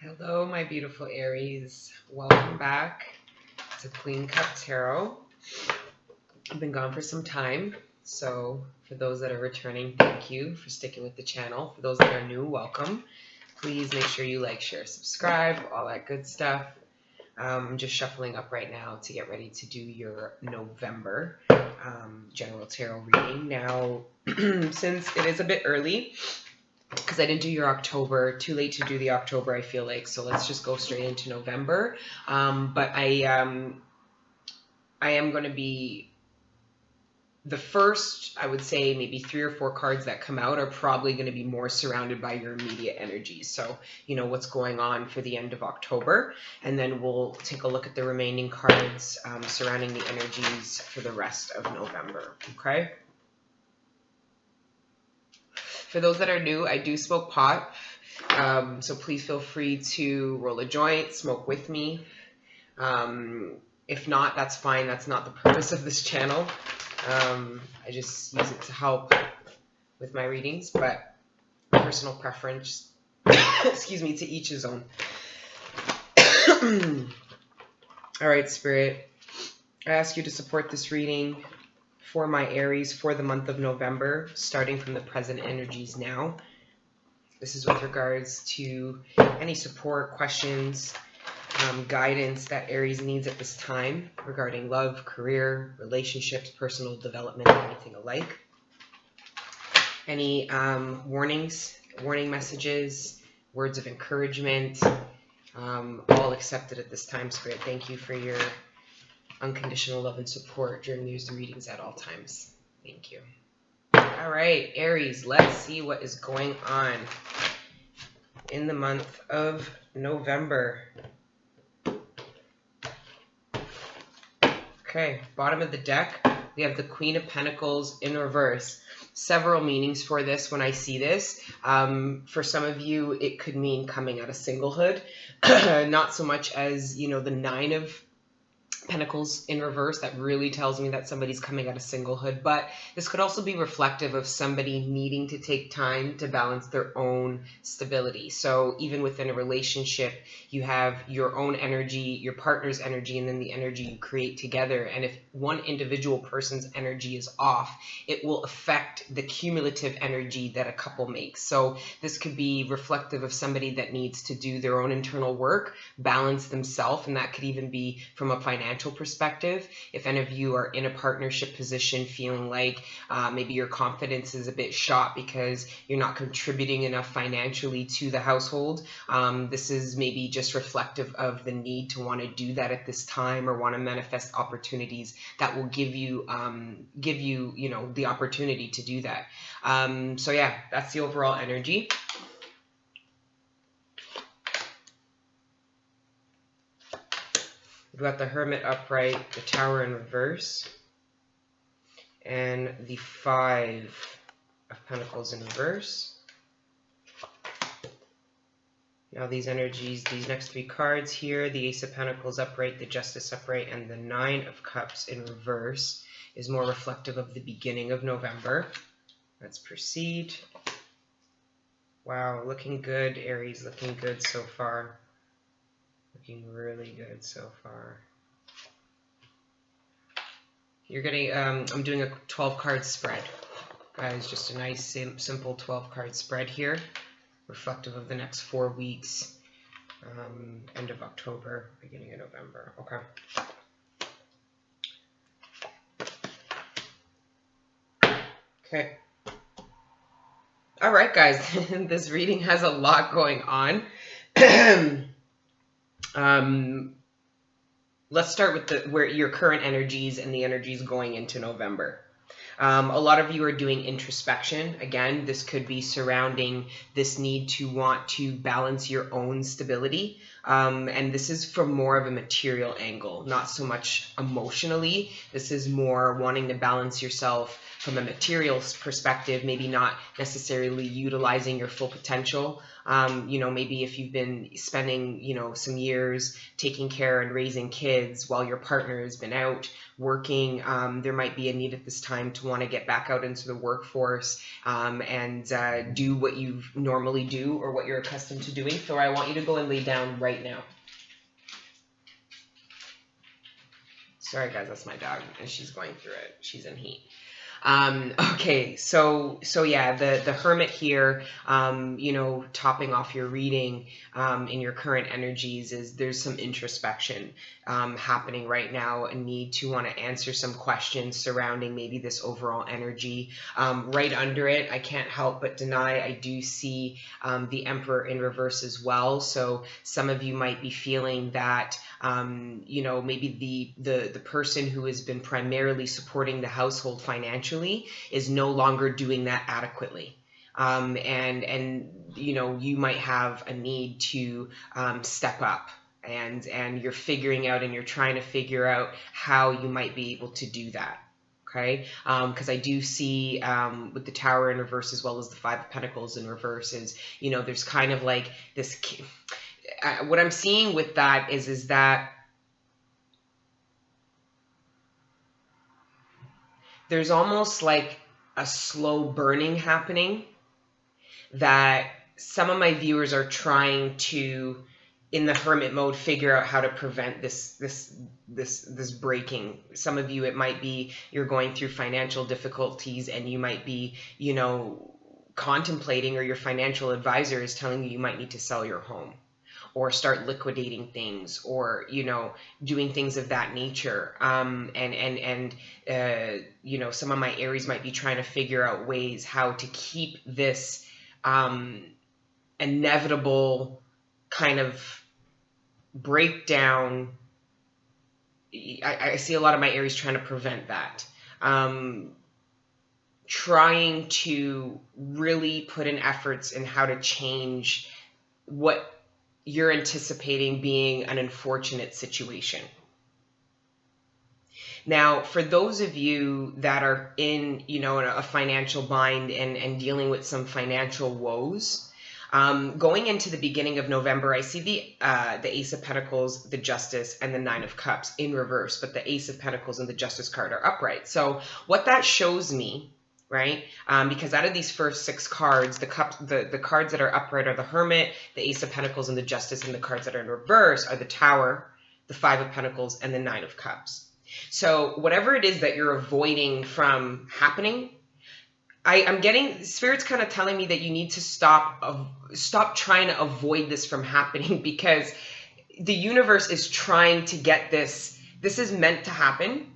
Hello, my beautiful Aries. Welcome back to Queen Cup Tarot. I've been gone for some time, so for those that are returning, thank you for sticking with the channel. For those that are new, welcome. Please make sure you like, share, subscribe, all that good stuff. I'm just shuffling up right now to get ready to do your November general tarot reading. Now, since it is a bit early, because I didn't do your October, too late to do the October, I feel like, so let's just go straight into November. But I am going to be, the first, I would say maybe 3 or 4 cards that come out are probably going to be more surrounded by your immediate energies. So, you know, what's going on for the end of October, and then we'll take a look at the remaining cards surrounding the energies for the rest of November, okay? For those that are new, I do smoke pot, so please feel free to roll a joint, smoke with me. If not, that's fine. That's not the purpose of this channel. I just use it to help with my readings, but personal preference, excuse me, to each his own. All right, Spirit, I ask you to support this reading for my Aries for the month of November, starting from the present energies now. This is with regards to any support, questions, guidance that Aries needs at this time regarding love, career, relationships, personal development, anything alike. Any warnings, warning messages, words of encouragement, all accepted at this time, Spirit. Thank you for your unconditional love and support during these readings at all times. Thank you. All right, Aries, let's see what is going on in the month of November. Okay, bottom of the deck, we have the Queen of Pentacles in reverse. Several meanings for this when I see this. For some of you, it could mean coming out of singlehood, not so much as, you know, the Nine of Pentacles in reverse. That really tells me that somebody's coming out of singlehood, but this could also be reflective of somebody needing to take time to balance their own stability. So even within a relationship, you have your own energy, your partner's energy, and then the energy you create together. And if one individual person's energy is off, it will affect the cumulative energy that a couple makes. So this could be reflective of somebody that needs to do their own internal work, balance themselves, and that could even be from a financial perspective. If any of you are in a partnership position feeling like maybe your confidence is a bit shot because you're not contributing enough financially to the household, this is maybe just reflective of the need to want to do that at this time, or want to manifest opportunities that will give you you know, the opportunity to do that. So yeah, that's the overall energy. We've got the Hermit upright, the Tower in reverse, and the Five of Pentacles in reverse. Now these energies, these next 3 cards here, the Ace of Pentacles upright, the Justice upright, and the Nine of Cups in reverse, is more reflective of the beginning of November. Let's proceed. Wow, looking good, Aries, looking good so far. Looking really good so far. You're getting, I'm doing a 12-card spread. Guys, just a nice, simple 12-card spread here. Reflective of the next 4 weeks. End of October, beginning of November. Okay. All right, guys. This reading has a lot going on. Let's start with where your current energies and the energies going into November. A lot of you are doing introspection. Again, this could be surrounding this need to want to balance your own stability. And this is from more of a material angle, not so much emotionally. This is more wanting to balance yourself from a material perspective, maybe not necessarily utilizing your full potential. Maybe if you've been spending, some years taking care and raising kids while your partner has been out working, there might be a need at this time to want to get back out into the workforce and do what you normally do or what you're accustomed to doing. So I want you to go and lay down right now. Sorry guys, that's my dog and she's going through it. She's in heat. Okay, so yeah, the Hermit here, topping off your reading in your current energies is there's some introspection happening right now, a need to want to answer some questions surrounding maybe this overall energy. Right under it, I can't help but deny, I do see the Emperor in reverse as well. So some of you might be feeling that maybe the person who has been primarily supporting the household financially is no longer doing that adequately. You might have a need to step up, and you're figuring out and you're trying to figure out how you might be able to do that. Okay, because I do see with the Tower in reverse as well as the Five of Pentacles in reverse is, there's kind of like this, what I'm seeing with that is that there's almost like a slow burning happening that some of my viewers are trying to, in the Hermit mode, figure out how to prevent this breaking. Some of you, it might be you're going through financial difficulties and you might be, contemplating, or your financial advisor is telling you might need to sell your home or start liquidating things, or doing things of that nature. Some of my Aries might be trying to figure out ways how to keep this inevitable kind of breakdown. I see a lot of my Aries trying to prevent that. Trying to really put in efforts in how to change what you're anticipating being an unfortunate situation. Now, for those of you that are in, a financial bind and dealing with some financial woes, going into the beginning of November, I see the Ace of Pentacles, the Justice, and the Nine of Cups in reverse, but the Ace of Pentacles and the Justice card are upright. So what that shows me, right? Because out of these first 6 cards, the cards that are upright are the Hermit, the Ace of Pentacles, and the Justice, and the cards that are in reverse are the Tower, the Five of Pentacles, and the Nine of Cups. So whatever it is that you're avoiding from happening, I'm getting Spirit's kind of telling me that you need to stop trying to avoid this from happening, because the universe is trying to get this. This is meant to happen.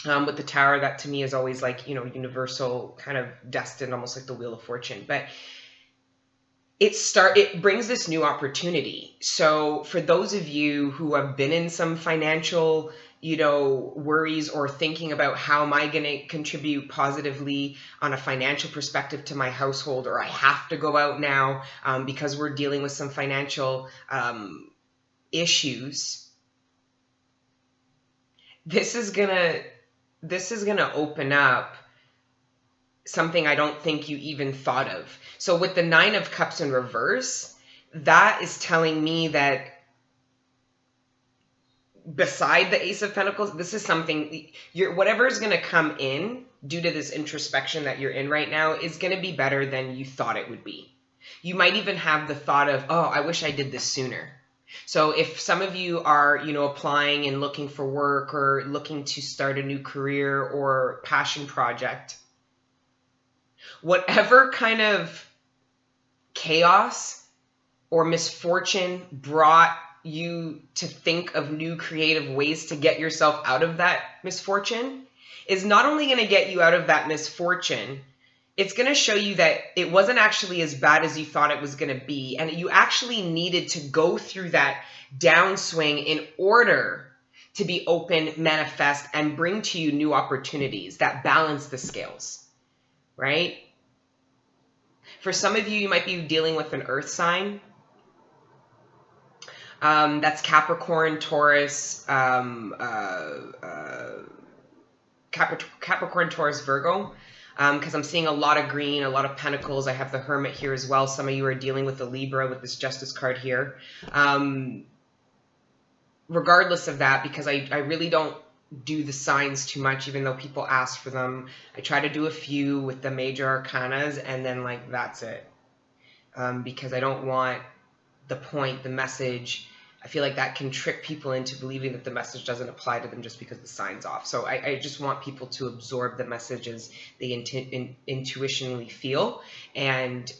With the Tower, that to me is always like, universal, kind of destined, almost like the Wheel of Fortune. But it brings this new opportunity. So for those of you who have been in some financial, worries, or thinking about how am I going to contribute positively on a financial perspective to my household, or I have to go out now because we're dealing with some financial issues, this is gonna open up something I don't think you even thought of. So with the Nine of Cups in reverse, that is telling me that beside the Ace of Pentacles, this is something, whatever is going to come in due to this introspection that you're in right now is going to be better than you thought it would be. You might even have the thought of, oh, I wish I did this sooner. So if some of you are, applying and looking for work, or looking to start a new career or passion project, whatever kind of chaos or misfortune brought you to think of new creative ways to get yourself out of that misfortune is not only going to get you out of that misfortune, it's going to show you that it wasn't actually as bad as you thought it was going to be. And you actually needed to go through that downswing in order to be open, manifest, and bring to you new opportunities that balance the scales, right? For some of you, you might be dealing with an earth sign. That's Capricorn, Taurus, Capricorn, Taurus, Virgo. because I'm seeing a lot of green, a lot of pentacles. I have the Hermit here as well. Some of you are dealing with the Libra with this Justice card here. Regardless of that, because I really don't do the signs too much, even though people ask for them. I try to do a few with the major arcanas, and then like that's it. Because I don't want the message. I feel like that can trick people into believing that the message doesn't apply to them just because the sign's off. So I just want people to absorb the messages they intuitionally feel. And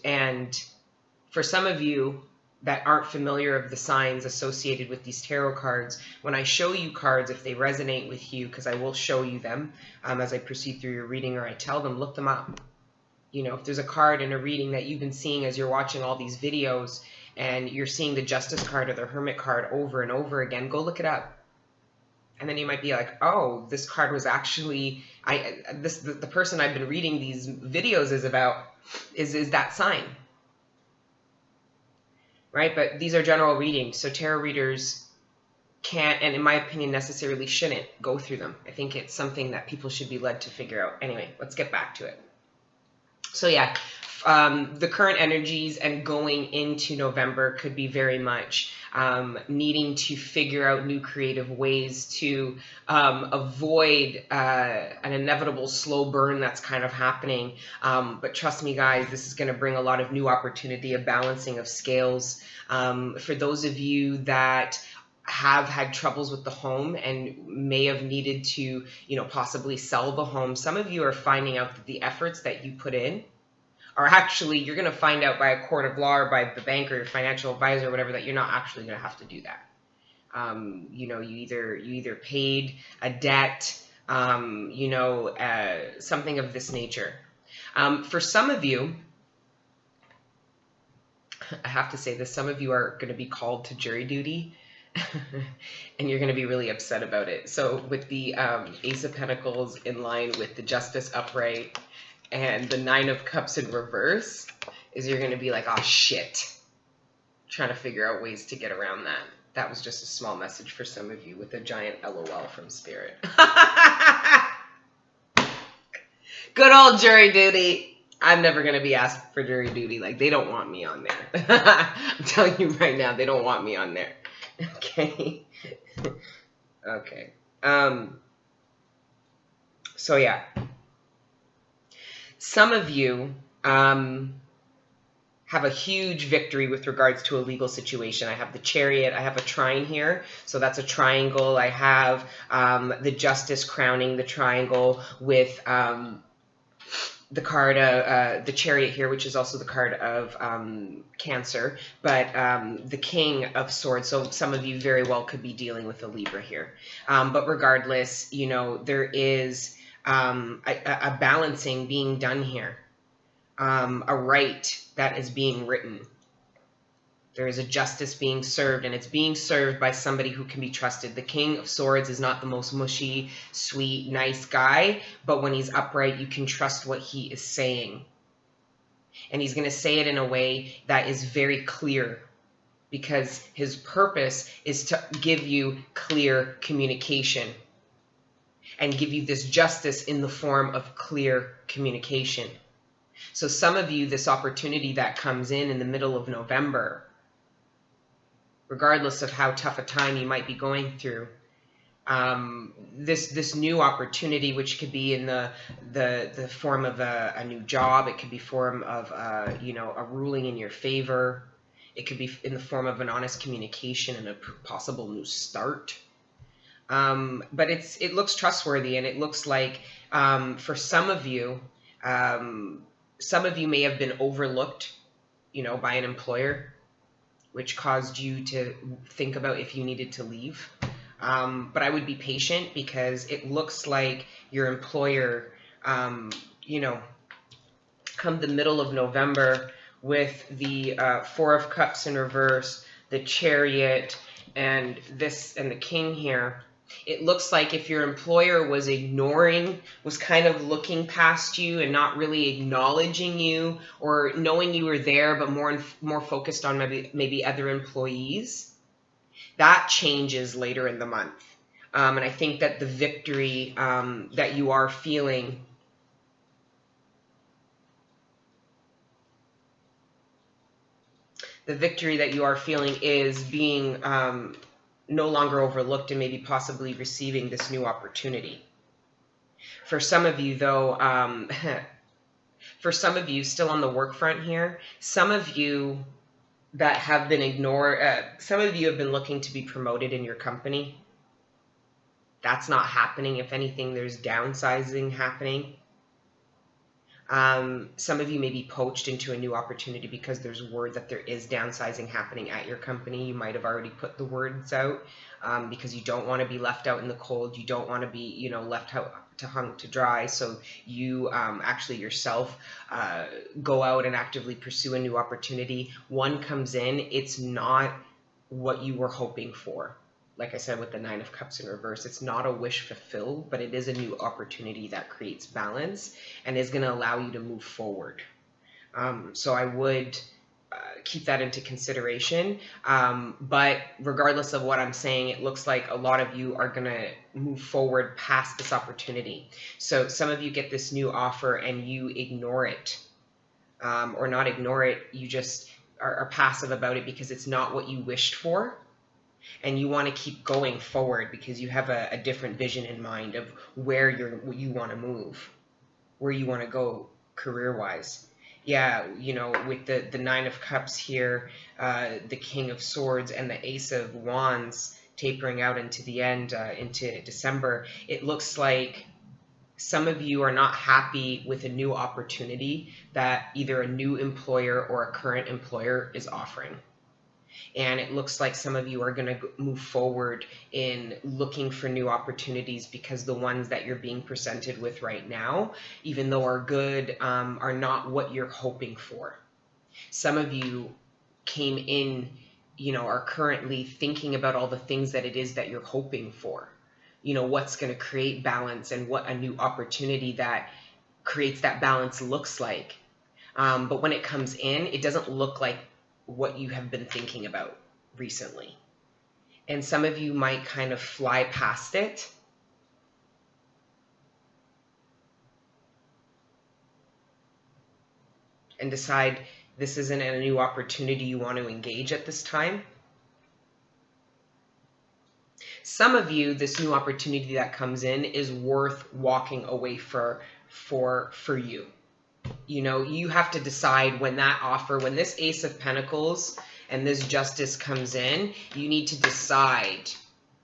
for some of you that aren't familiar of the signs associated with these tarot cards, when I show you cards, if they resonate with you, because I will show you them as I proceed through your reading, or I tell them, look them up. You know, if there's a card in a reading that you've been seeing as you're watching all these videos and you're seeing the Justice card or the Hermit card over and over again, go look it up. And then you might be like, oh, this card was actually, the person I've been reading these videos is about is that sign. Right? But these are general readings, so tarot readers can't, and in my opinion, necessarily shouldn't go through them. I think it's something that people should be led to figure out. Anyway, let's get back to it. So yeah, the current energies and going into November could be very much needing to figure out new creative ways to avoid an inevitable slow burn that's kind of happening. But trust me, guys, this is going to bring a lot of new opportunity, a balancing of scales. For those of you that have had troubles with the home and may have needed to, possibly sell the home, some of you are finding out that the efforts that you put in are actually, you're going to find out by a court of law or by the bank or your financial advisor or whatever, that you're not actually going to have to do that. You either paid a debt, something of this nature. For some of you, I have to say this, some of you are going to be called to jury duty. And you're going to be really upset about it. So with the Ace of Pentacles in line with the Justice upright and the Nine of Cups in reverse, is you're going to be like, oh shit, trying to figure out ways to get around that. That was just a small message for some of you with a giant LOL from Spirit. Good old jury duty. I'm never going to be asked for jury duty. Like, they don't want me on there. I'm telling you right now, they don't want me on there. Okay. Okay. So yeah. Some of you have a huge victory with regards to a legal situation. I have the Chariot. I have a trine here. So that's a triangle. I have the Justice crowning the triangle with the card, the Chariot here, which is also the card of Cancer, but the King of Swords. So some of you very well could be dealing with a Libra here. But regardless, there is a balancing being done here, a right that is being written. There is a justice being served, and it's being served by somebody who can be trusted. The King of Swords is not the most mushy, sweet, nice guy, but when he's upright, you can trust what he is saying. And he's going to say it in a way that is very clear, because his purpose is to give you clear communication and give you this justice in the form of clear communication. So some of you, this opportunity that comes in the middle of November, regardless of how tough a time you might be going through, this new opportunity, which could be in the form of a new job, it could be form of a ruling in your favor, it could be in the form of an honest communication and a possible new start. But it looks trustworthy, and it looks like for some of you may have been overlooked, by an employer, which caused you to think about if you needed to leave. But I would be patient, because it looks like your employer, come the middle of November with the Four of Cups in reverse, the Chariot, and the King here. It looks like if your employer was kind of looking past you and not really acknowledging you, or knowing you were there, but more focused on maybe other employees, that changes later in the month. And I think that the victory that you are feeling The victory that you are feeling is being no longer overlooked and maybe possibly receiving this new opportunity. For some of you, though, for some of you still on the work front here, some of you that have been ignored, some of you have been looking to be promoted in your company. That's not happening. If anything, there's downsizing happening. Some of you may be poached into a new opportunity because there's word that there is downsizing happening at your company. You might have already put the words out because you don't want to be left out in the cold. You don't want to be, left out to hung to dry. So you actually yourself go out and actively pursue a new opportunity. One comes in, it's not what you were hoping for. Like I said, with the 9 of Cups in reverse, it's not a wish fulfilled, but it is a new opportunity that creates balance and is going to allow you to move forward. So I would keep that into consideration. But regardless of what I'm saying, it looks like a lot of you are going to move forward past this opportunity. So some of you get this new offer and you ignore it, or not ignore it. You just are passive about it because it's not what you wished for. And you want to keep going forward because you have a different vision in mind of where you want to move, where you want to go career-wise. Yeah, with the 9 of Cups here, the King of Swords, and the Ace of Wands tapering out into the end, into December, it looks like some of you are not happy with a new opportunity that either a new employer or a current employer is offering. And it looks like some of you are going to move forward in looking for new opportunities because the ones that you're being presented with right now, even though are good, are not what you're hoping for. Some of you came in, are currently thinking about all the things that it is that you're hoping for. What's going to create balance and what a new opportunity that creates that balance looks like. But when it comes in, it doesn't look like what you have been thinking about recently. And some of you might kind of fly past it and decide this isn't a new opportunity you want to engage at this time. Some of you, this new opportunity that comes in is worth walking away for you. You have to decide when this Ace of Pentacles and this Justice comes in, you need to decide,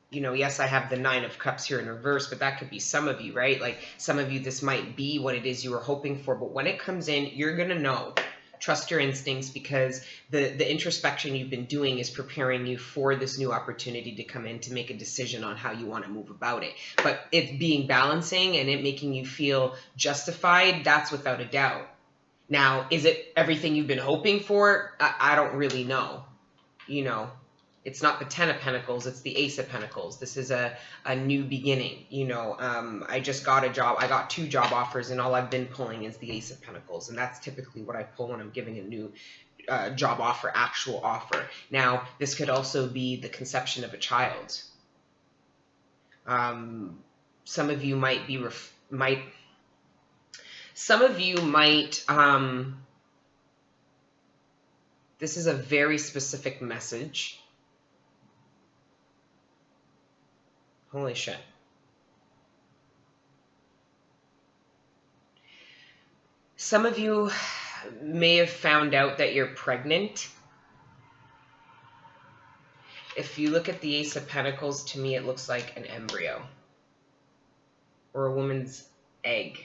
yes, I have the 9 of Cups here in reverse, but that could be some of you, right? Like some of you, this might be what it is you were hoping for, but when it comes in, you're going to know. Trust your instincts because the introspection you've been doing is preparing you for this new opportunity to come in to make a decision on how you want to move about it. But it being balancing and it making you feel justified, that's without a doubt. Now, is it everything you've been hoping for? I don't really know. It's not the 10 of Pentacles, it's the Ace of Pentacles. This is a new beginning. I just got a job. I got 2 job offers and all I've been pulling is the Ace of Pentacles. And that's typically what I pull when I'm giving a new job offer, actual offer. Now, this could also be the conception of a child. Some of you might be, this is a very specific message. Holy shit. Some of you may have found out that you're pregnant. If you look at the Ace of Pentacles, to me it looks like an embryo or a woman's egg.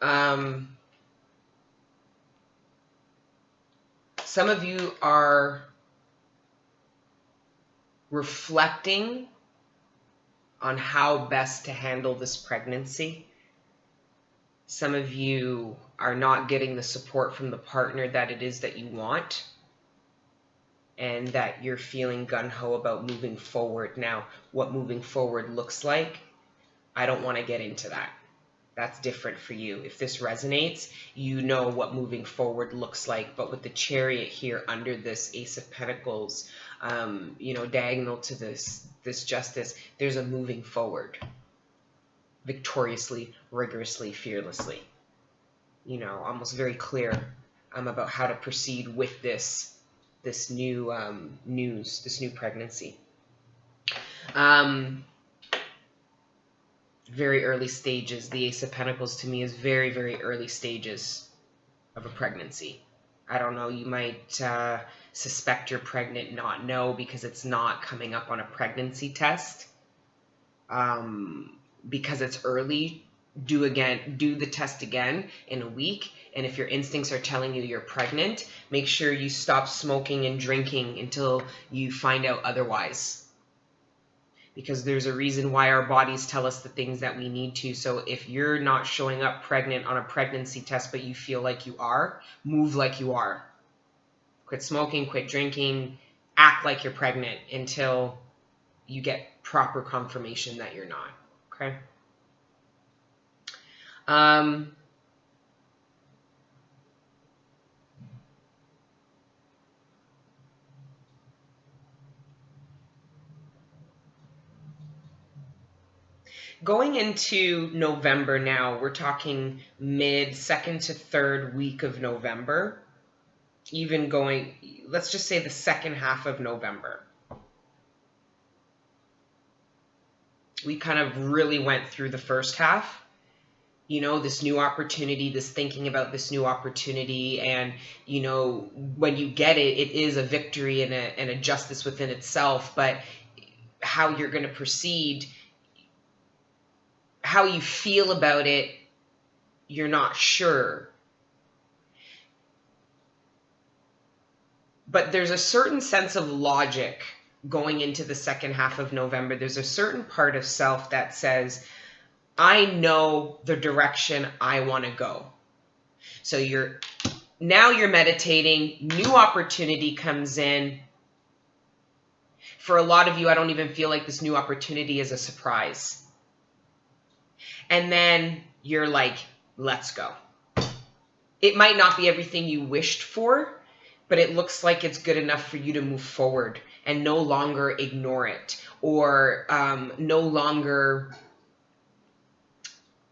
Some of you are reflecting on how best to handle this pregnancy. Some of you are not getting the support from the partner that it is that you want and that you're feeling gung-ho about moving forward. Now, what moving forward looks like, I don't want to get into that. That's different for you. If this resonates, you know what moving forward looks like. But with the Chariot here under this Ace of Pentacles, diagonal to this Justice, there's a moving forward. Victoriously, rigorously, fearlessly. Almost very clear. about how to proceed with this new news, this new pregnancy. Very early stages. The Ace of Pentacles to me is very, very early stages of a pregnancy. I don't know, you might suspect you're pregnant, not know, because it's not coming up on a pregnancy test. Because it's early, do the test again in a week. And if your instincts are telling you you're pregnant, make sure you stop smoking and drinking until you find out otherwise. Because there's a reason why our bodies tell us the things that we need to. So if you're not showing up pregnant on a pregnancy test, but you feel like you are, move like you are. Quit smoking, quit drinking, act like you're pregnant until you get proper confirmation that you're not. Okay? Going into November now, we're talking second to third week of November, even going, let's just say the second half of November. We kind of really went through the first half, this new opportunity, this thinking about this new opportunity. And, when you get it, it is a victory and a justice within itself. But how you're going to proceed, how you feel about it, you're not sure. But there's a certain sense of logic going into the second half of November. There's a certain part of self that says, I know the direction I want to go. So you're meditating, new opportunity comes in. For a lot of you, I don't even feel like this new opportunity is a surprise. And then you're like, let's go. It might not be everything you wished for, but it looks like it's good enough for you to move forward and no longer ignore it, or no longer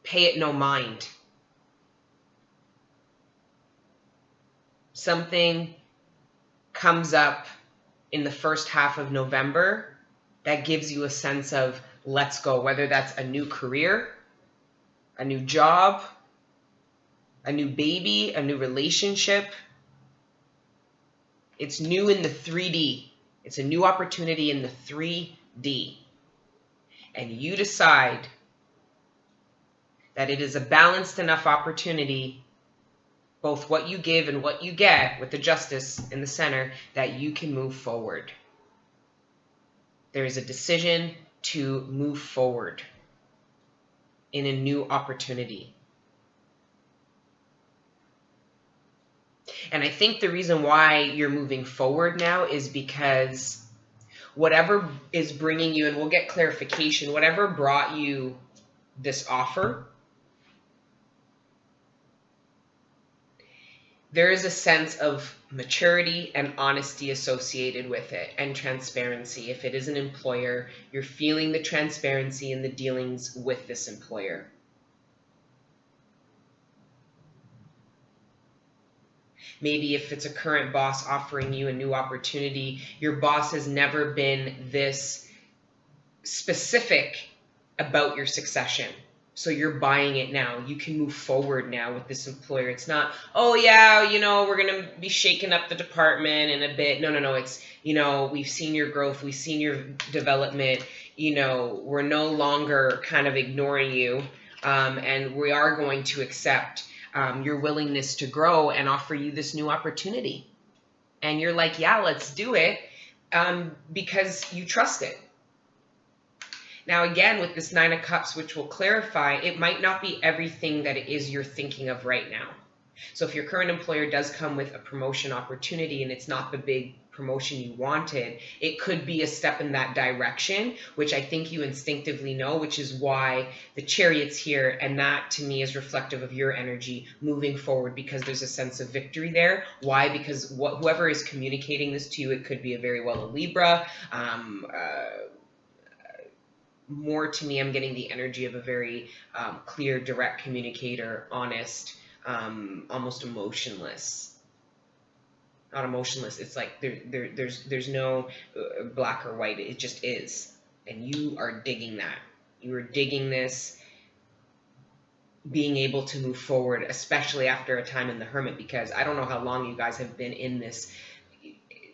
pay it no mind. Something comes up in the first half of November that gives you a sense of let's go, whether that's a new career, a new job, a new baby, a new relationship. It's new in the 3D. It's a new opportunity in the 3D. And you decide that it is a balanced enough opportunity, both what you give and what you get, with the justice in the center, that you can move forward. There is a decision to move forward in a new opportunity. And I think the reason why you're moving forward now is because whatever is bringing you, and we'll get clarification, whatever brought you this offer, there is a sense of maturity and honesty associated with it, and transparency. If it is an employer, you're feeling the transparency in the dealings with this employer. Maybe if it's a current boss offering you a new opportunity, your boss has never been this specific about your succession. So you're buying it now. You can move forward now with this employer. It's not, oh yeah, we're going to be shaking up the department in a bit. No. It's, we've seen your growth. We've seen your development. We're no longer kind of ignoring you. And we are going to accept your willingness to grow and offer you this new opportunity. And you're like, yeah, let's do it, because you trust it. Now, again, with this 9 of Cups, which will clarify, it might not be everything that it is you're thinking of right now. So if your current employer does come with a promotion opportunity and it's not the big promotion you wanted, it could be a step in that direction, which I think you instinctively know, which is why the Chariot's here. And that, to me, is reflective of your energy moving forward, because there's a sense of victory there. Why? Because whoever is communicating this to you, it could be very well a Libra. More to me, I'm getting the energy of a very clear, direct communicator, honest, almost emotionless. not emotionless. It's like there's no black or white. It just is, and you are digging that. You are digging this, being able to move forward, especially after a time in the hermit, because I don't know how long you guys have been in this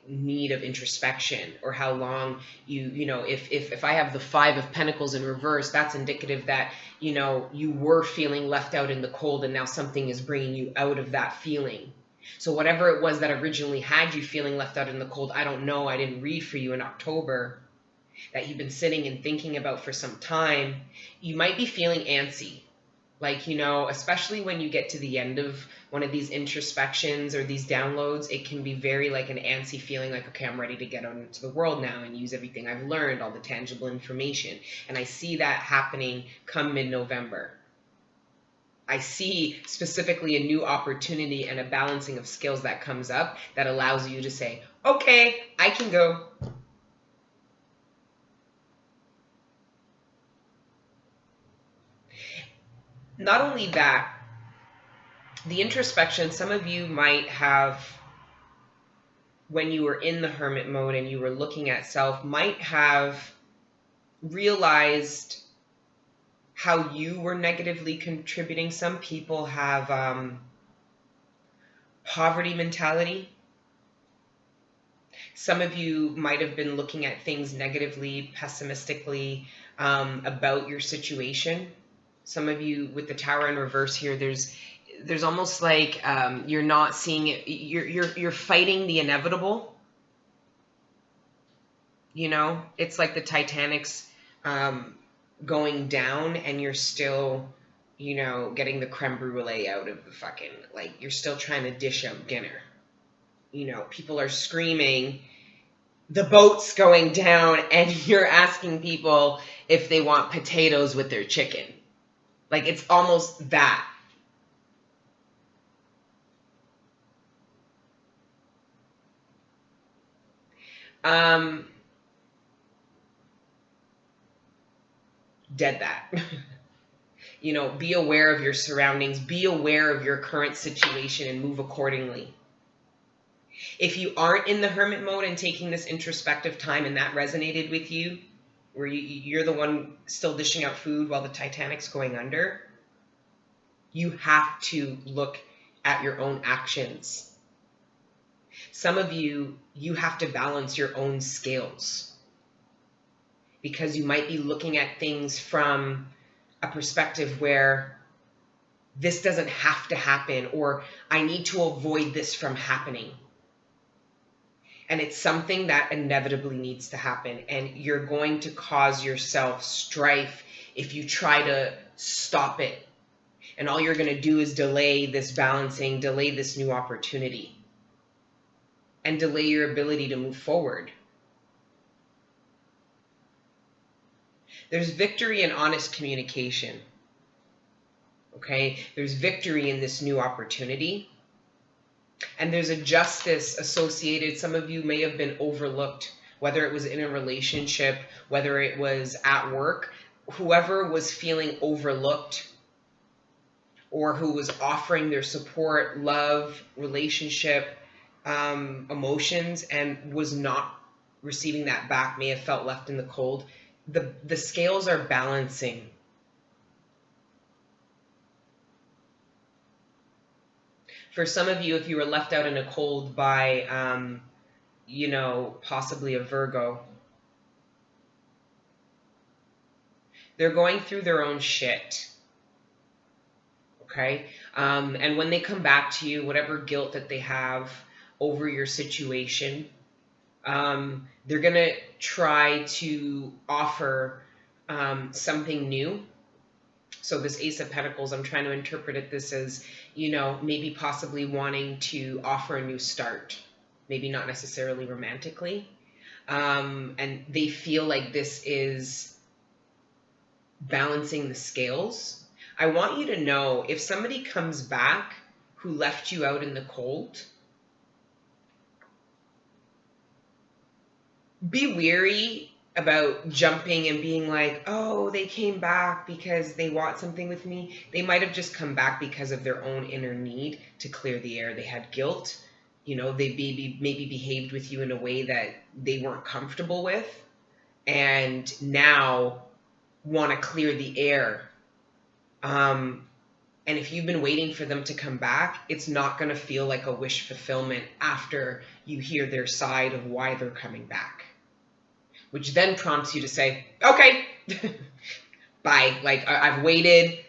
need of introspection, or how long you know, if I have the 5 of Pentacles in reverse, that's indicative that, you know, you were feeling left out in the cold, and now something is bringing you out of that feeling. So whatever it was that originally had you feeling left out in the cold, I don't know, I didn't read for you in October, that you've been sitting and thinking about for some time, you might be feeling antsy. Like, you know, especially when you get to the end of one of these introspections or these downloads, it can be very like an antsy feeling, like, okay, I'm ready to get out into the world now and use everything I've learned, all the tangible information. And I see that happening come mid-November. I see specifically a new opportunity and a balancing of skills that comes up that allows you to say, okay, I can go. Not only that, the introspection, some of you might have, when you were in the hermit mode and you were looking at self, might have realized how you were negatively contributing. Some people have poverty mentality. Some of you might have been looking at things negatively, pessimistically, about your situation. Some of you with the Tower in reverse here, there's almost like you're not seeing it. You're fighting the inevitable. You know, it's like the Titanic's going down, and you're still, you know, getting the creme brulee out of the fucking, like, you're still trying to dish out dinner. You know, people are screaming, the boat's going down, and you're asking people if they want potatoes with their chicken. Like, it's almost that. Dead that. You know, be aware of your surroundings, be aware of your current situation, and move accordingly. If you aren't in the hermit mode and taking this introspective time, and that resonated with you, where you're the one still dishing out food while the Titanic's going under, you have to look at your own actions. Some of you, you have to balance your own scales, because you might be looking at things from a perspective where this doesn't have to happen, or I need to avoid this from happening. And it's something that inevitably needs to happen. And you're going to cause yourself strife if you try to stop it. And all you're going to do is delay this balancing, delay this new opportunity, and delay your ability to move forward. There's victory in honest communication. Okay? There's victory in this new opportunity. And there's a justice associated. Some of you may have been overlooked, whether it was in a relationship, whether it was at work. Whoever was feeling overlooked, or who was offering their support, love, relationship, emotions, and was not receiving that back, may have felt left in the cold. The scales are balancing. For some of you, if you were left out in a cold by, you know, possibly a Virgo, they're going through their own shit. Okay? And when they come back to you, whatever guilt that they have over your situation, they're going to try to offer something new. So this Ace of Pentacles, I'm trying to interpret it this as, you know, maybe possibly wanting to offer a new start, maybe not necessarily romantically. And they feel like this is balancing the scales. I want you to know, if somebody comes back who left you out in the cold, be weary about jumping and being like, oh, they came back because they want something with me. They might have just come back because of their own inner need to clear the air. They had guilt. You know, they maybe behaved with you in a way that they weren't comfortable with, and now want to clear the air. And if you've been waiting for them to come back, it's not going to feel like a wish fulfillment after you hear their side of why they're coming back, which then prompts you to say, okay, bye. Like, I've waited.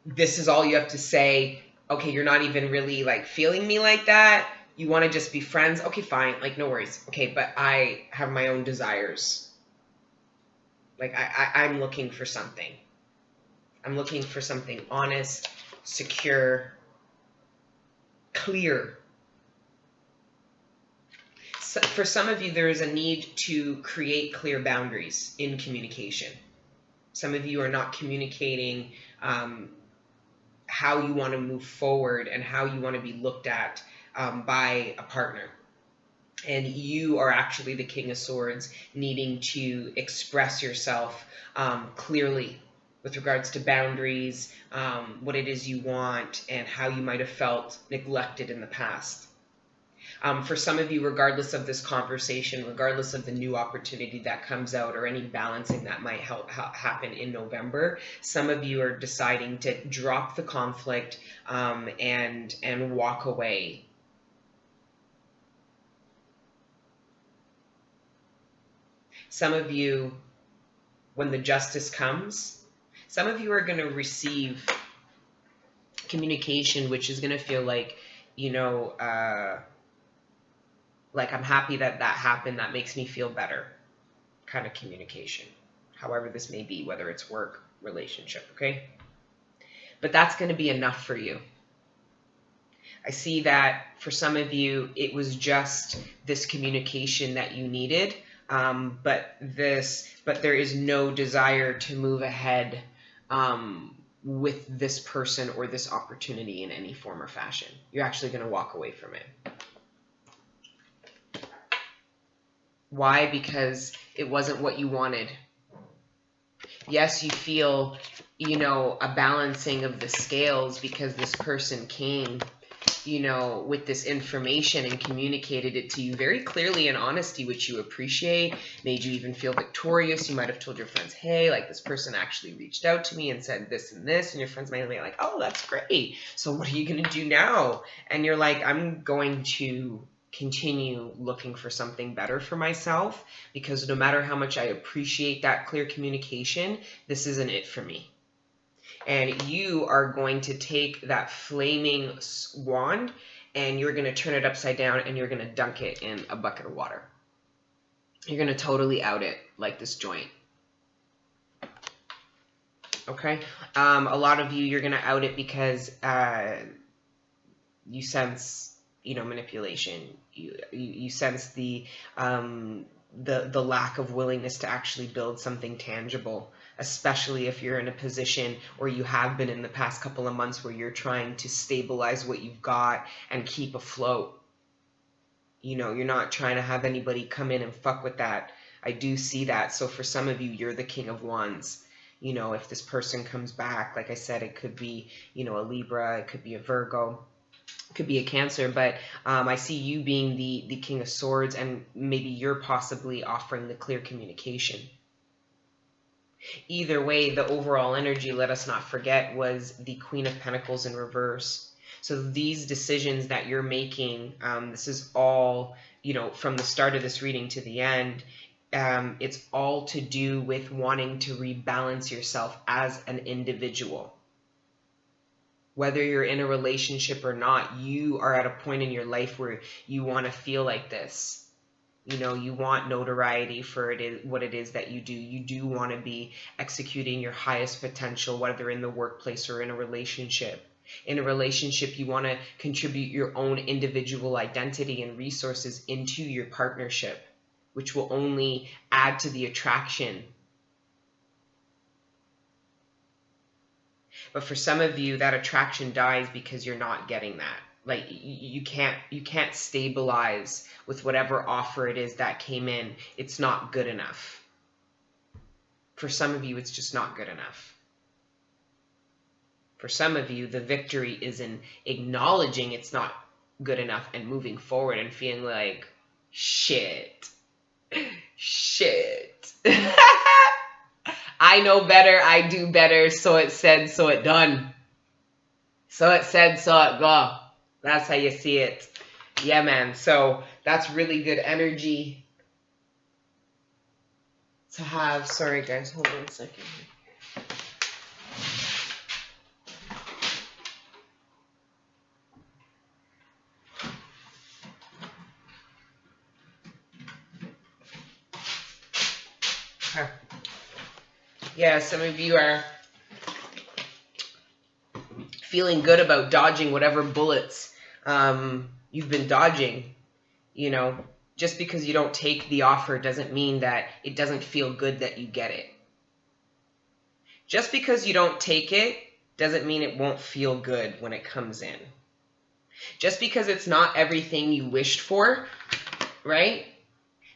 This is all you have to say. Okay, you're not even really like feeling me like that. You want to just be friends. Okay, fine. Like, no worries. Okay, but I have my own desires. Like, I'm looking for something. I'm looking for something honest, secure, clear. So for some of you, there is a need to create clear boundaries in communication. Some of you are not communicating how you want to move forward and how you want to be looked at by a partner. And you are actually the King of Swords, needing to express yourself clearly with regards to boundaries, what it is you want, and how you might have felt neglected in the past. For some of you, regardless of this conversation, regardless of the new opportunity that comes out or any balancing that might happen in November, some of you are deciding to drop the conflict and walk away. Some of you, when the justice comes, some of you are going to receive communication which is going to feel like, you know, like, I'm happy that happened, that makes me feel better kind of communication. However this may be, whether it's work, relationship, okay? But that's going to be enough for you. I see that for some of you, it was just this communication that you needed, but there is no desire to move ahead with this person or this opportunity in any form or fashion. You're actually going to walk away from it. Why? Because it wasn't what you wanted. Yes, you feel, you know, a balancing of the scales because this person came, you know, with this information and communicated it to you very clearly in honesty, which you appreciate, made you even feel victorious. You might have told your friends, hey, like, this person actually reached out to me and said this and this, and your friends might be like, oh, that's great. So what are you going to do now? And you're like, I'm going to continue looking for something better for myself, because no matter how much I appreciate that clear communication, this isn't it for me. And you are going to take that flaming wand and you're going to turn it upside down and you're going to dunk it in a bucket of water. You're going to totally out it like this joint. Okay? A lot of you, you're going to out it because you sense, you know, manipulation. You sense the lack of willingness to actually build something tangible, especially if you're in a position, or you have been in the past couple of months, where you're trying to stabilize what you've got and keep afloat. You know, you're not trying to have anybody come in and fuck with that. I do see that. So for some of you, you're the King of Wands. You know, if this person comes back, like I said, it could be, you know, a Libra, it could be a Virgo, it could be a Cancer, but I see you being the King of Swords, and maybe you're possibly offering the clear communication. Either way, the overall energy, let us not forget, was the Queen of Pentacles in reverse. So these decisions that you're making, this is all, you know, from the start of this reading to the end, it's all to do with wanting to rebalance yourself as an individual. Whether you're in a relationship or not, you are at a point in your life where you want to feel like this. You know, you want notoriety for what it is that you do. You do want to be executing your highest potential, whether in the workplace or in a relationship. In a relationship, you want to contribute your own individual identity and resources into your partnership, which will only add to the attraction. But for some of you, that attraction dies because you're not getting that. Like, you can't stabilize with whatever offer it is that came in. It's not good enough. For some of you, it's just not good enough. For some of you, the victory is in acknowledging it's not good enough and moving forward and feeling like, shit. I know better, I do better, so it said, so it done. So it said, so it go. That's how you see it. Yeah, man. So that's really good energy to have. Sorry, guys. Hold on a second. Okay. Yeah, some of you are feeling good about dodging whatever bullets you've been dodging. You know, just because you don't take the offer doesn't mean that it doesn't feel good that you get it. Just because you don't take it doesn't mean it won't feel good when it comes in. Just because it's not everything you wished for, right,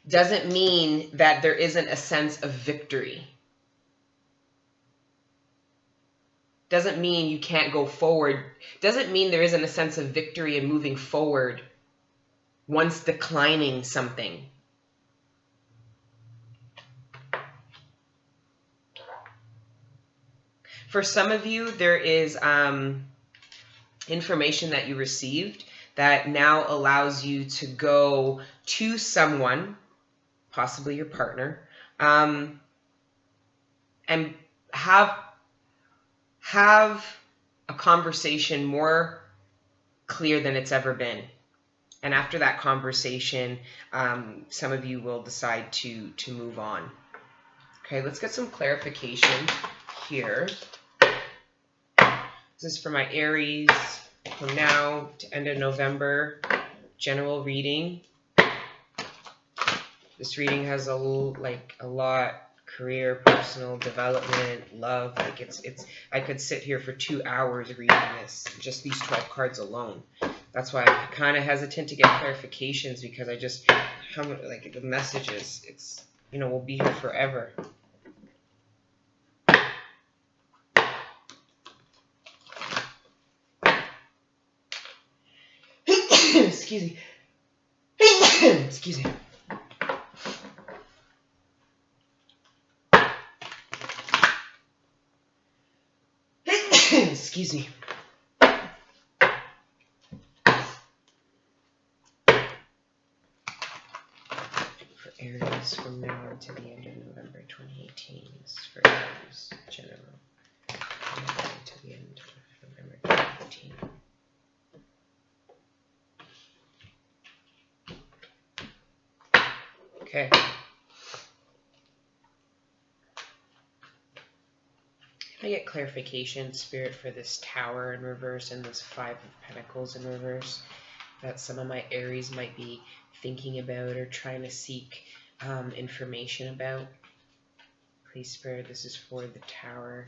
doesn't mean that there isn't a sense of victory. Doesn't mean you can't go forward. Doesn't mean there isn't a sense of victory in moving forward once declining something. For some of you, there is information that you received that now allows you to go to someone, possibly your partner, and have a conversation more clear than it's ever been. And after that conversation, some of you will decide to move on. Okay, let's get some clarification here. This is for my Aries from now to end of November, general reading. This reading has a lot, career, personal development, love. Like it's. I could sit here for 2 hours reading this, just these 12 cards alone. That's why I'm kind of hesitant to get clarifications, because I just, like the messages, it's, you know, we'll be here forever. Excuse me. Excuse me. Excuse me. For Aries from now to the end of November 2018. This is for Aries general. To the end of November 2018. Okay. I get clarification, Spirit, for this Tower in reverse and this 5 of Pentacles in reverse that some of my Aries might be thinking about or trying to seek information about. Please, Spirit, this is for the Tower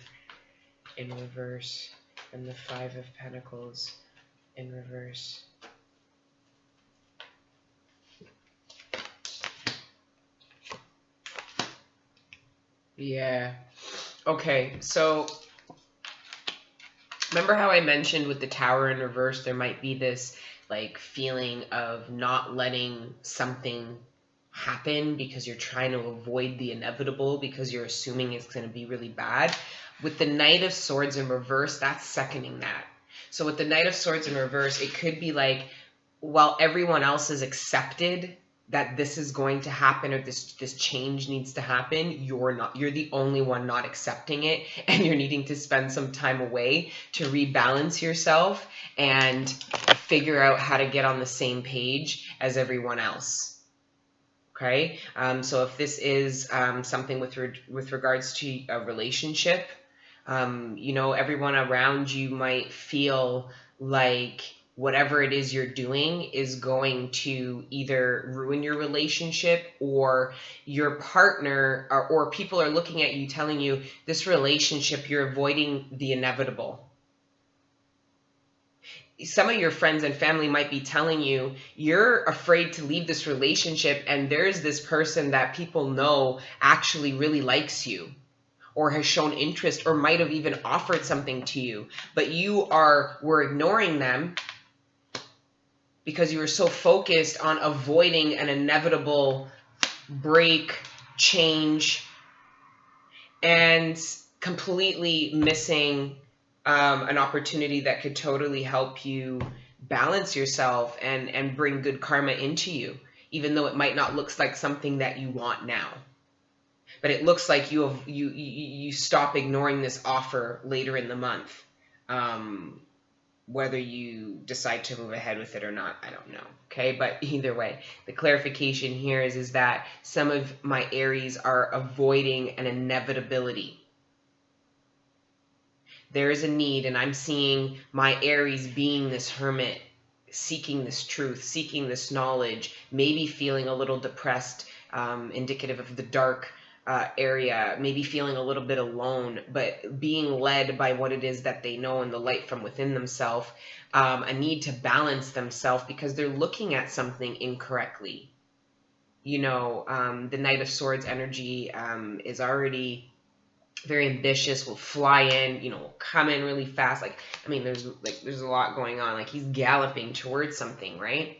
in reverse and the 5 of Pentacles in reverse. Yeah. Okay, so remember how I mentioned with the Tower in reverse, there might be this like feeling of not letting something happen because you're trying to avoid the inevitable because you're assuming it's going to be really bad. With the Knight of Swords in reverse, that's seconding that. So with the Knight of Swords in reverse, it could be like, while everyone else is accepted that this is going to happen or this change needs to happen, you're the only one not accepting it, and you're needing to spend some time away to rebalance yourself and figure out how to get on the same page as everyone else. Okay, so if this is something with regards to a relationship, you know, everyone around you might feel like whatever it is you're doing is going to either ruin your relationship, or your partner or people are looking at you telling you this relationship, you're avoiding the inevitable. Some of your friends and family might be telling you you're afraid to leave this relationship, and there's this person that people know actually really likes you or has shown interest or might have even offered something to you, but we're ignoring them because you were so focused on avoiding an inevitable break, change, and completely missing an opportunity that could totally help you balance yourself and bring good karma into you, even though it might not look like something that you want now. But it looks like you stop ignoring this offer later in the month. Whether you decide to move ahead with it or not, I don't know. Okay, but either way, the clarification here is that some of my Aries are avoiding an inevitability. There is a need, and I'm seeing my Aries being this hermit, seeking this truth, seeking this knowledge, maybe feeling a little depressed, indicative of the dark area, maybe feeling a little bit alone, but being led by what it is that they know and the light from within themselves, a need to balance themselves because they're looking at something incorrectly. You know, the Knight of Swords energy is already very ambitious, will fly in, you know, will come in really fast. Like, I mean, there's a lot going on. Like, he's galloping towards something, right?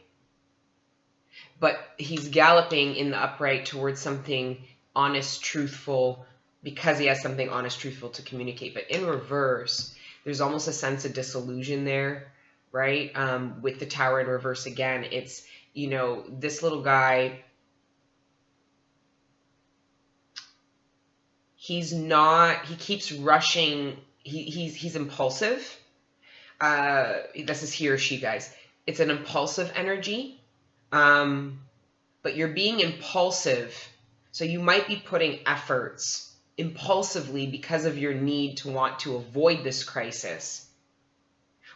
But he's galloping in the upright towards something honest, truthful, because he has something honest, truthful to communicate. But in reverse, there's almost a sense of disillusion there, right? With the Tower in reverse again, it's, you know, this little guy, he keeps rushing. He's impulsive. This is he or she, guys. It's an impulsive energy. But you're being impulsive. So you might be putting efforts impulsively because of your need to want to avoid this crisis.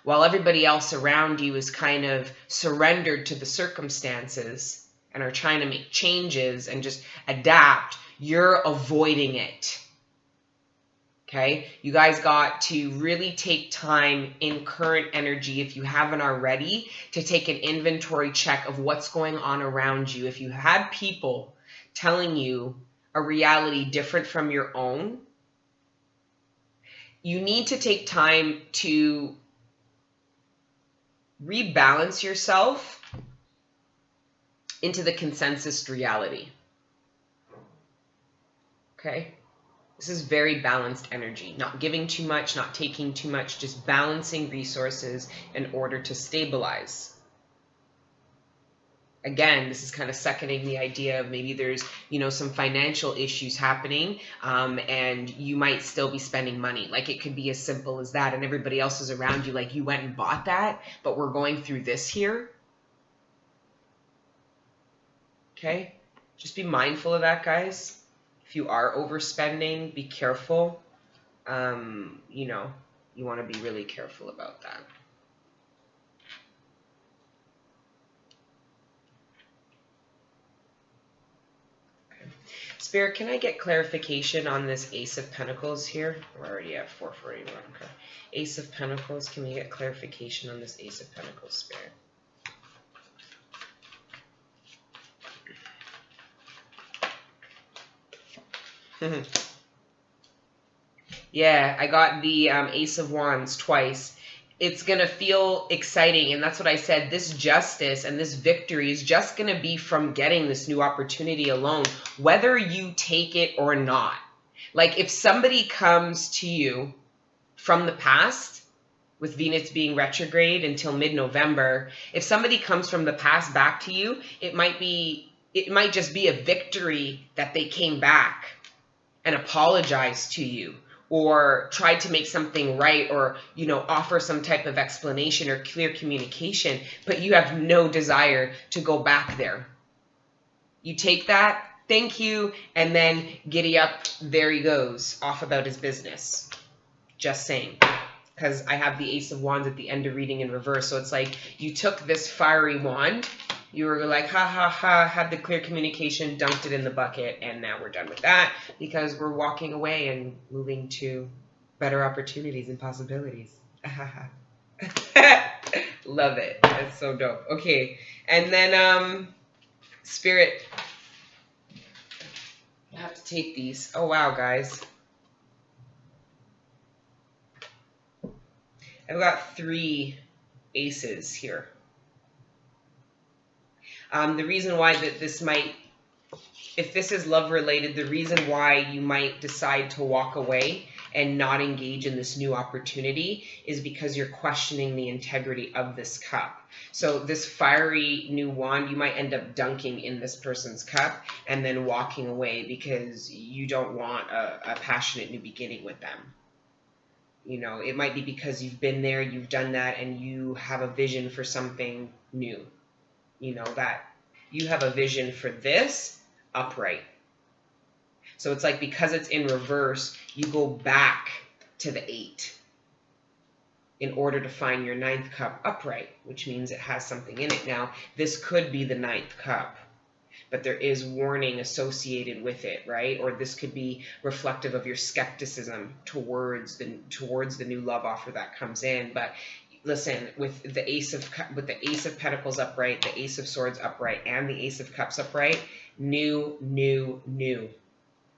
While everybody else around you is kind of surrendered to the circumstances and are trying to make changes and just adapt, you're avoiding it. Okay, you guys got to really take time in current energy, if you haven't already, to take an inventory check of what's going on around you. If you had people telling you a reality different from your own, you need to take time to rebalance yourself into the consensus reality. Okay? This is very balanced energy, not giving too much, not taking too much, just balancing resources in order to stabilize. Again, this is kind of seconding the idea of maybe there's, you know, some financial issues happening, and you might still be spending money. Like, it could be as simple as that, and everybody else is around you like, you went and bought that, but we're going through this here. Okay? Just be mindful of that, guys. If you are overspending, be careful. You know, you want to be really careful about that. Okay. Spirit, can I get clarification on this Ace of Pentacles here? We're already at 441. Okay. Ace of Pentacles, can we get clarification on this Ace of Pentacles, Spirit? Yeah, I got the Ace of Wands twice. It's going to feel exciting, and that's what I said. This justice and this victory is just going to be from getting this new opportunity alone, whether you take it or not. Like, if somebody comes to you from the past, with Venus being retrograde until mid-November, if somebody comes from the past back to you, it might just be a victory that they came back and apologize to you, or tried to make something right, or, you know, offer some type of explanation or clear communication, but you have no desire to go back there. You take that, thank you, and then giddy up, there he goes, off about his business. Just saying. Because I have the Ace of Wands at the end of reading in reverse, so it's like you took this fiery wand, you were like, ha, ha, ha, had the clear communication, dunked it in the bucket, and now we're done with that because we're walking away and moving to better opportunities and possibilities. Love it. That's so dope. Okay. And then, Spirit, I have to take these. Oh, wow, guys. I've got 3 aces here. The reason why that this might, if this is love related, the reason why you might decide to walk away and not engage in this new opportunity is because you're questioning the integrity of this cup. So this fiery new wand, you might end up dunking in this person's cup and then walking away because you don't want a passionate new beginning with them. You know, it might be because you've been there, you've done that, and you have a vision for something new. You know, that you have a vision for this upright. So it's like, because it's in reverse, you go back to the 8 in order to find your 9th cup upright, which means it has something in it. Now, this could be the 9th cup, but there is warning associated with it, right? Or this could be reflective of your skepticism towards the new love offer that comes in. But listen, with the Ace of Pentacles upright, the Ace of Swords upright, and the Ace of Cups upright, new.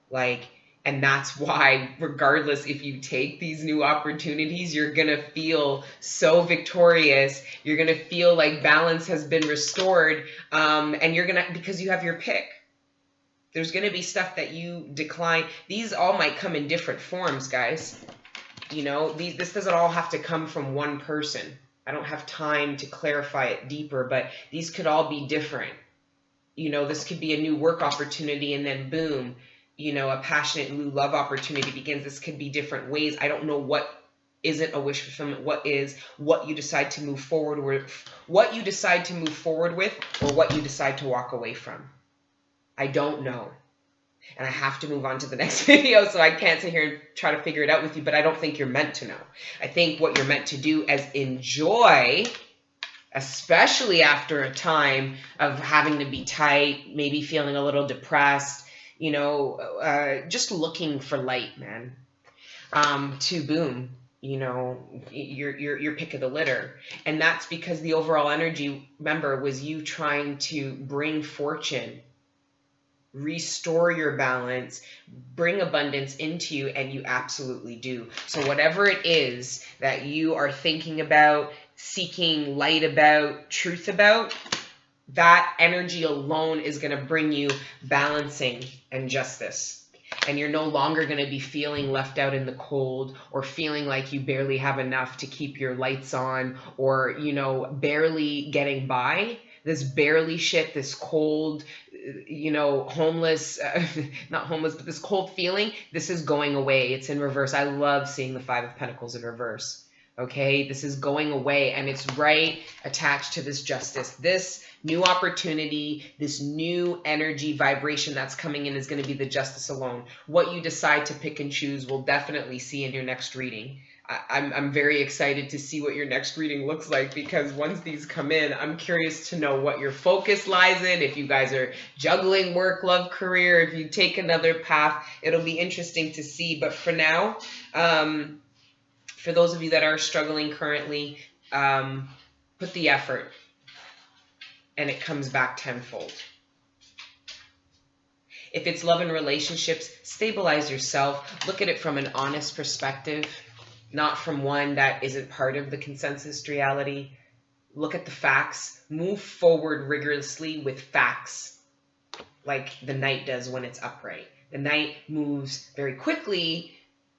Like, and that's why, regardless if you take these new opportunities, you're going to feel so victorious. You're going to feel like balance has been restored. And you're going to, because you have your pick. There's going to be stuff that you decline. These all might come in different forms, guys. You know, this doesn't all have to come from one person. I don't have time to clarify it deeper, but these could all be different. You know, this could be a new work opportunity, and then boom, you know, a passionate new love opportunity begins. This could be different ways. I don't know what isn't a wish fulfillment. What is, what you decide to move forward with, or what you decide to walk away from. I don't know. And I have to move on to the next video, so I can't sit here and try to figure it out with you, but I don't think you're meant to know. I think what you're meant to do is enjoy, especially after a time of having to be tight, maybe feeling a little depressed, you know, just looking for light, man. To boom, you know, your pick of the litter. And that's because the overall energy, remember, was you trying to bring fortune, restore your balance, bring abundance into you, and you absolutely do. So whatever it is that you are thinking about, seeking light about, truth about, that energy alone is going to bring you balancing and justice. And you're no longer going to be feeling left out in the cold, or feeling like you barely have enough to keep your lights on, or, you know, barely getting by. This barely shit, this cold, you know, homeless, not homeless, but this cold feeling, this is going away. It's in reverse. I love seeing the 5 of Pentacles in reverse. Okay, this is going away, and it's right attached to this justice. This new opportunity, this new energy vibration that's coming in is going to be the justice alone. What you decide to pick and choose, we'll definitely see in your next reading. I'm very excited to see what your next reading looks like, because once these come in, I'm curious to know what your focus lies in. If you guys are juggling work, love, career, if you take another path, it'll be interesting to see. But for now, for those of you that are struggling currently, put the effort, and it comes back tenfold. If it's love and relationships, stabilize yourself. Look at it from an honest perspective, not from one that isn't part of the consensus reality. Look at the facts. Move forward rigorously with facts, like the Knight does when it's upright. The Knight moves very quickly,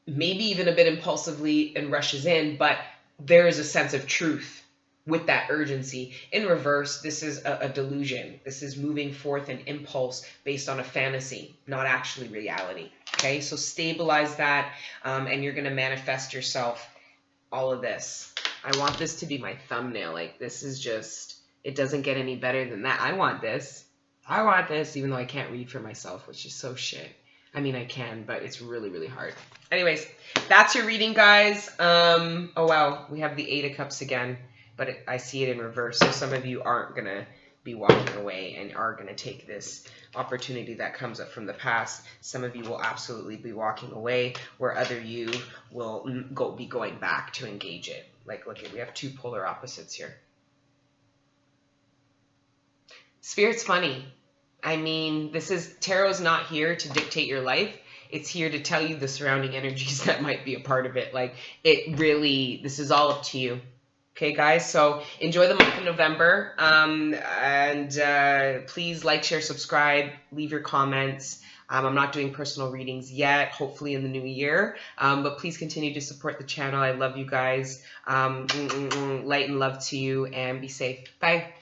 maybe even a bit impulsively, and rushes in, but there is a sense of truth with that urgency. In reverse, this is a delusion. This is moving forth an impulse based on a fantasy, not actually reality. Okay, so stabilize that, and you're going to manifest yourself all of this. I want this to be my thumbnail. Like, this is just, it doesn't get any better than that. I want this, even though I can't read for myself, which is so shit. I mean, I can, but it's really, really hard. Anyways, that's your reading, guys. Oh, wow. We have the 8 of Cups again, but I see it in reverse. So some of you aren't going to be walking away and are going to take this opportunity that comes up from the past. Some of you will absolutely be walking away, where other you will be going back to engage it. Like, look, we have 2 polar opposites here. Spirit's funny. I mean, tarot's not here to dictate your life. It's here to tell you the surrounding energies that might be a part of it. Like, it really, this is all up to you. Okay, guys, so enjoy the month of November, and please like, share, subscribe, leave your comments. I'm not doing personal readings yet, hopefully in the new year, but please continue to support the channel. I love you guys. Light and love to you, and be safe. Bye.